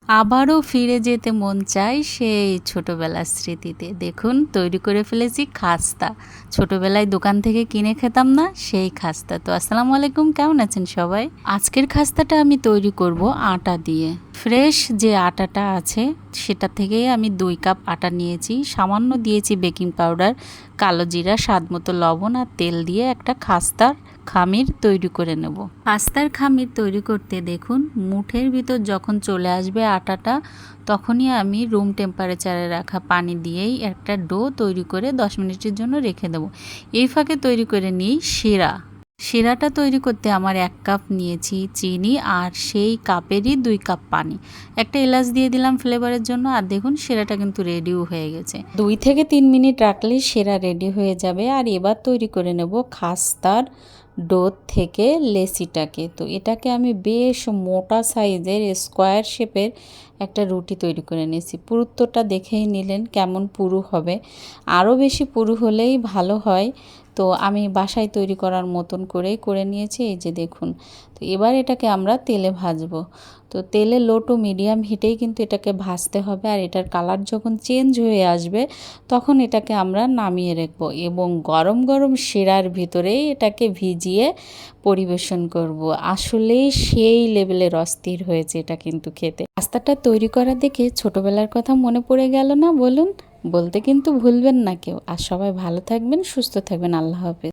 আবারও ফিরে যেতে মন চায় সেই ছোটবেলার স্মৃতিতে। দেখুন তৈরি করে ফেলেছি খাস্তা। ছোটবেলায় দোকান থেকে কিনে খেতাম না সেই খাস্তা। তো আসসালামু আলাইকুম, কেমন আছেন সবাই? আজকের খাস্তাটা আমি তৈরি করব আটা দিয়ে। ফ্রেশ যে আটাটা আছে সেটা থেকেই আমি 2 কাপ আটা নিয়েছি। সামান্য দিয়েছি বেকিং পাউডার, কালো জিরা, স্বাদ মতো লবণ আর তেল দিয়ে একটা খাস্তার খামির তৈরি করে নেব। খাস্তার খামির তৈরি করতে দেখুন মুঠের ভিতর যখন চলে আসবে আটাটা, তখনই আমি রুম টেম্পারেচারে রাখা পানি দিয়েই একটা ডো তৈরি করে 10 মিনিটের জন্য রেখে দেবো। এই ফাঁকে তৈরি করে নিই শিরা। শিরাটা তৈরি করতে আমার 1 কাপ নিয়েছি চিনি আর সেই কাপেরই 2 কাপ পানি। একটা এলাচ দিয়ে দিলাম ফ্লেভারের জন্য। আর দেখুন শিরাটা কিন্তু রেডিও হয়ে গেছে। 2 থেকে 3 মিনিট রাখলেই শিরা রেডি হয়ে যাবে। আর এবার তৈরি করে নেব খাস্তার ডো থেকে লেচিটাকে। তো এটাকে আমি বেশ মোটা সাইজের স্কোয়ার শেপের একটা রুটি তৈরি করে নিয়েছি। পুরুত্বটা দেখেই নিলেন কেমন পুরু হবে, আরও বেশি পুরু হলেই ভালো হয়। তো আমি বাসায় তৈরি করার মতন করেই করে নিয়েছি, এই যে দেখুন। তো এবার এটাকে আমরা তেলে ভাজবো। তো তেলে লো টু মিডিয়াম হিটেই কিন্তু এটাকে ভাজতে হবে। আর এটার কালার যখন চেঞ্জ হয়ে আসবে তখন এটাকে আমরা নামিয়ে রাখবো এবং গরম গরম শিরার ভিতরেই এটাকে ভিজিয়ে পরিবেশন করব। আসলেই সেই লেভেলের অস্থির হয়েছে এটা কিন্তু খেতে। পাস্তাটা তৈরি করা দেখে ছোটবেলার কথা মনে পড়ে গেল না বলুন? বলতে কিন্তু ভুলবেন না কেউ। আর সবাই ভালো থাকবেন, সুস্থ থাকবেন। আল্লাহ হাফেজ।